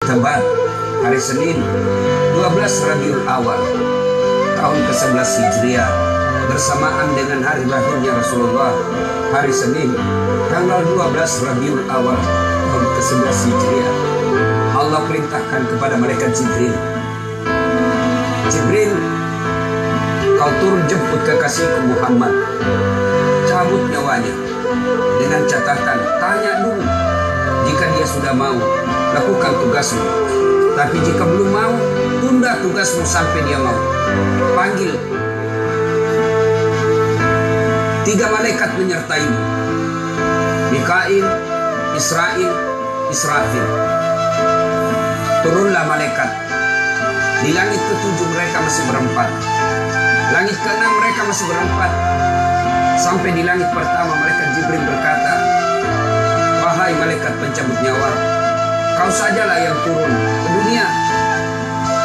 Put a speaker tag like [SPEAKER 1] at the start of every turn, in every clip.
[SPEAKER 1] Tepat hari Senin 12 Rabiul Awal tahun ke-11 Hijriah bersamaan dengan hari lahirnya Rasulullah, hari Senin tanggal 12 Rabiul Awal tahun ke-11 Hijriah. Allah perintahkan kepada malaikat Jibril, Jibril, kau turun jemput kekasihku Muhammad, cabut nyawanya, dengan catatan tanya dulu. Jika dia sudah mau, lakukan tugasmu. Tapi jika belum mau, tunda tugasmu sampai dia mau. Panggil 3 malaikat menyertaimu, Mikail, Israil, Israfil. Turunlah malaikat. Di langit ke-7 mereka masih berempat, langit ke-6 mereka masih berempat. Sampai di langit pertama malaikat Jibril berkata, wahai malaikat pencabut nyawa, kau sajalah yang turun ke dunia.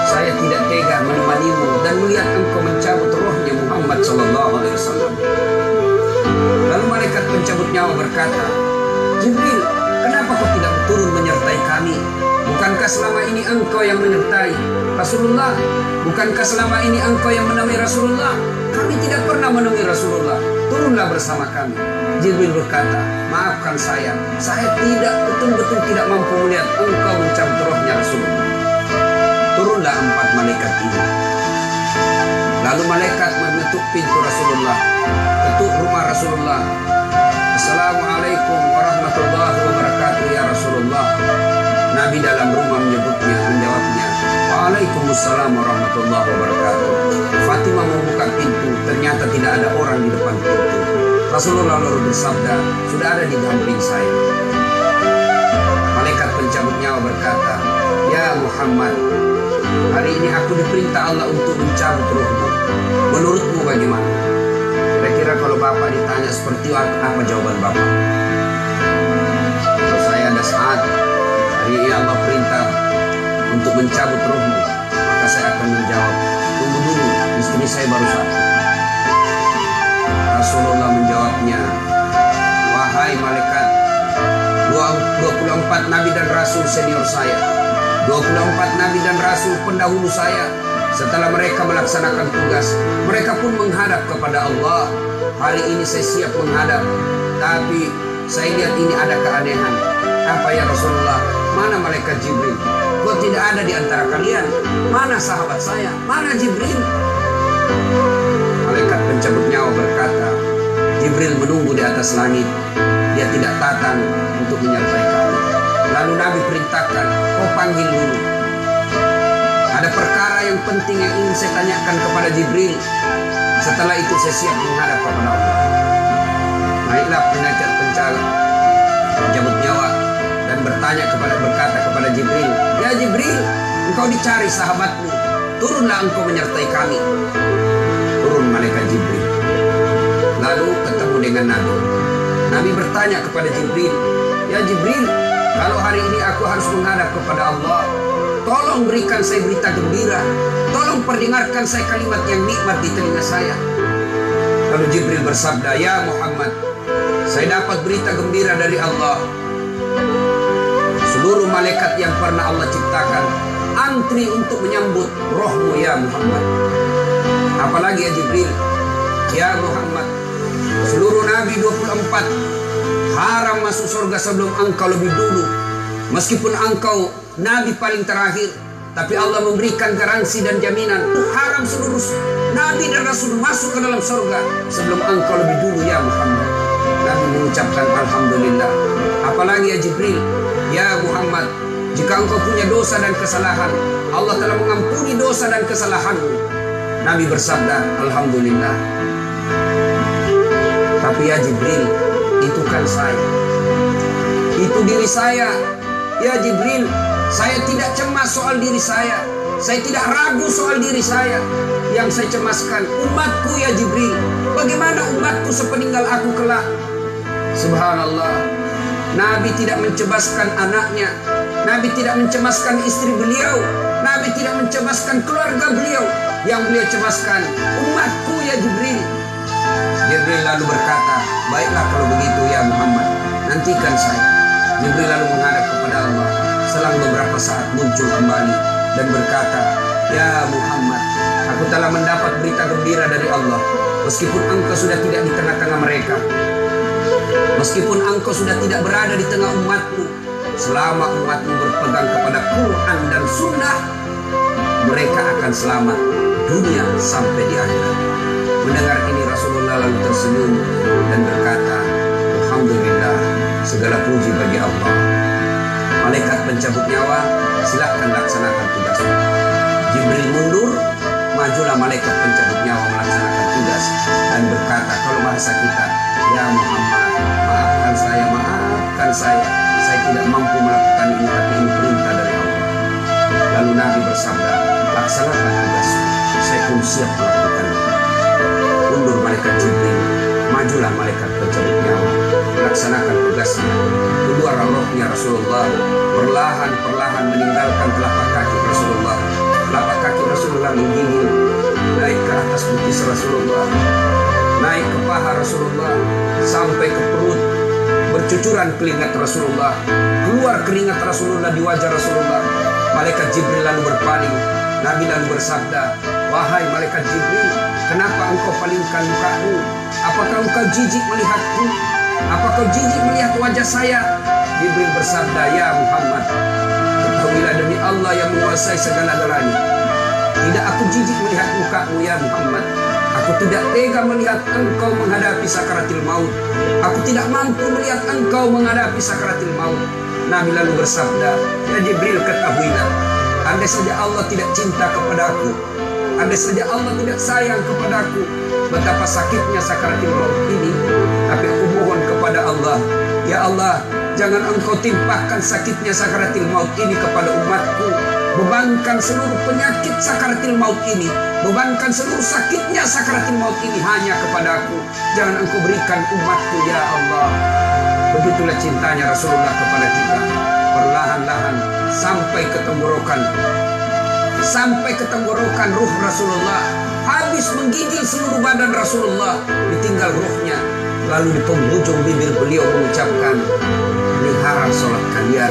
[SPEAKER 1] Saya tidak tega menemanimu dan melihat engkau mencabut rohnya Muhammad SAW. Lalu malaikat pencabut nyawa berkata, Jibril, kenapa kau tidak turun menyertai kami? Bukankah selama ini engkau yang menyertai Rasulullah? Bukankah selama ini engkau yang menemui Rasulullah? Kami tidak pernah menemui Rasulullah. Turunlah bersama kami. Jibril berkata, maafkan saya tidak betul-betul tidak mampu melihat engkau mencabut rohnya Rasulullah. Turunlah 4 malaikat ini. Lalu malaikat mengetuk pintu Rasulullah, ketuk rumah Rasulullah. Assalamualaikum warahmatullahi wabarakatuh ya Rasulullah. Nabi dalam rumah menjawabnya, waalaikumsalam warahmatullahi wabarakatuh. Fatimah membuka pintu, ternyata tidak ada orang di depan pintu. Rasulullah lalu bersabda, sudah ada di samping saya. Malaikat pencabut nyawa berkata, ya Muhammad, hari ini aku diperintah Allah untuk mencabut rohmu. Menurutmu bagaimana? Kira-kira kalau Bapak ditanya seperti apa jawaban Bapak? Kalau saya ada saat hari ini Allah perintah untuk mencabut rohmu, maka saya akan menjawab, tunggu dulu, istri saya baru satu. Rasulullah menjawabnya, wahai malaikat, 24 nabi dan rasul senior saya, 24 nabi dan rasul pendahulu saya, setelah mereka melaksanakan tugas, mereka pun menghadap kepada Allah. Hari ini saya siap menghadap, tapi saya lihat ini ada keanehan. Apa ya Rasulullah? Mana malaikat Jibril? Kok tidak ada di antara kalian? Mana sahabat saya? Mana Jibril? Malaikat pencabut nyawa berkata, Jibril menunggu di atas langit. Dia tidak datang untuk menyertai kami. Lalu Nabi perintahkan, kau panggil dulu. Ada perkara yang penting yang ingin saya tanyakan kepada Jibril. Setelah itu saya siap menghadap kepada Allah. Naiklah malaikat pencabut nyawa dan berkata kepada Jibril, ya Jibril, engkau dicari sahabatmu, turunlah engkau menyertai kami. Turun malaikat Jibril. Lalu ketemu dengan Nabi. Nabi bertanya kepada Jibril, ya Jibril, kalau hari ini aku harus menghadap kepada Allah, tolong berikan saya berita gembira. Tolong perdengarkan saya kalimat yang nikmat di telinga saya. Lalu Jibril bersabda, ya Muhammad, saya dapat berita gembira dari Allah. Seluruh malaikat yang pernah Allah ciptakan antri untuk menyambut rohmu ya Muhammad. Apalagi ya Jibril, ya Muhammad, seluruh nabi 24 haram masuk surga sebelum engkau lebih dulu. Meskipun engkau nabi paling terakhir, tapi Allah memberikan garansi dan jaminan haram seluruh nabi dan rasul masuk ke dalam surga sebelum engkau lebih dulu ya Muhammad. Nabi mengucapkan alhamdulillah. Apalagi ya Jibril, ya Muhammad, jika engkau punya dosa dan kesalahan, Allah telah mengampuni dosa dan kesalahanmu. Nabi bersabda, alhamdulillah. Tapi ya Jibril, itu kan saya, itu diri saya. Ya Jibril, saya tidak cemas soal diri saya tidak ragu soal diri saya. Yang saya cemaskan umatku ya Jibril. Bagaimana umatku sepeninggal aku kelak? Subhanallah, Nabi tidak mencemaskan anaknya, Nabi tidak mencemaskan istri beliau, Nabi tidak mencemaskan keluarga beliau. Yang beliau cemaskan umatku ya Jibril. Jibril lalu berkata, baiklah kalau begitu ya Muhammad, nantikan saya. Jibril lalu menghadap kepada Allah. Selang beberapa saat muncul kembali dan berkata, "Ya Muhammad, aku telah mendapat berita gembira dari Allah. Meskipun engkau sudah tidak di tengah-tengah mereka, meskipun engkau sudah tidak berada di tengah umatmu, selama umatmu berpegang kepada Quran dan Sunnah, mereka akan selamat dunia sampai di akhirat." Mendengar ini Rasulullah lalu tersenyum dan berkata, "Alhamdulillah, segala puji bagi Allah. Malaikat pencabut nyawa, silakan laksanakan tugasmu." Jibril mundur, majulah malaikat pencabut nyawa melaksanakan tugas dan berkata, kalau bahasa kita, "Ya Muhammad, maafkan saya tidak mampu melakukan ini, tapi ini perintah dari Allah." Lalu Nabi bersabda, "Laksanakan tugasmu, saya pun siap melakukannya." Mundur malaikat Jibril, majulah malaikat pencabut nyawa melaksanakan tugasnya. Kedua rohnya Rasulullah perlahan-perlahan meninggalkan telapak kaki Rasulullah. Telapak kaki Rasulullah menggigil naik ke atas betis Rasulullah, naik ke paha Rasulullah, sampai ke perut. Bercucuran keringat Rasulullah, keluar keringat Rasulullah di wajah Rasulullah. Malaikat Jibril lalu berpaling. Nabi lalu bersabda, "Wahai malaikat Jibril, kenapa engkau palingkan mukamu? Apakah engkau jijik melihatku? Apakah jijik melihat wajah saya?" Jibril bersabda, "Ya Muhammad, ketahuilah demi Allah yang menguasai segala-galanya, tidak aku jijik melihat mukamu ya Muhammad. Aku tidak tega melihat engkau menghadapi sakaratil maut. Aku tidak mampu melihat engkau menghadapi sakaratil maut." Nabi lalu bersabda, "Ya Jibril, ketahuilah, andai saja Allah tidak cinta kepadaku, andai saja Allah tidak sayang kepadaku, betapa sakitnya sakaratil maut ini. Tapi aku mohon kepada Allah, ya Allah, jangan engkau timpahkan sakitnya sakaratil maut ini kepada umatku. Bebankan seluruh penyakit sakaratil maut ini, bebankan seluruh sakitnya sakaratil maut ini hanya kepadaku. Jangan engkau berikan umatku ya Allah." Begitulah cintanya Rasulullah kepada kita. Perlahan-lahan sampai ke tenggorokan ruh Rasulullah, habis menggigil seluruh badan Rasulullah, ditinggal ruhnya. Lalu di penghujung bibir beliau mengucapkan, "Ini haram sholat kalian,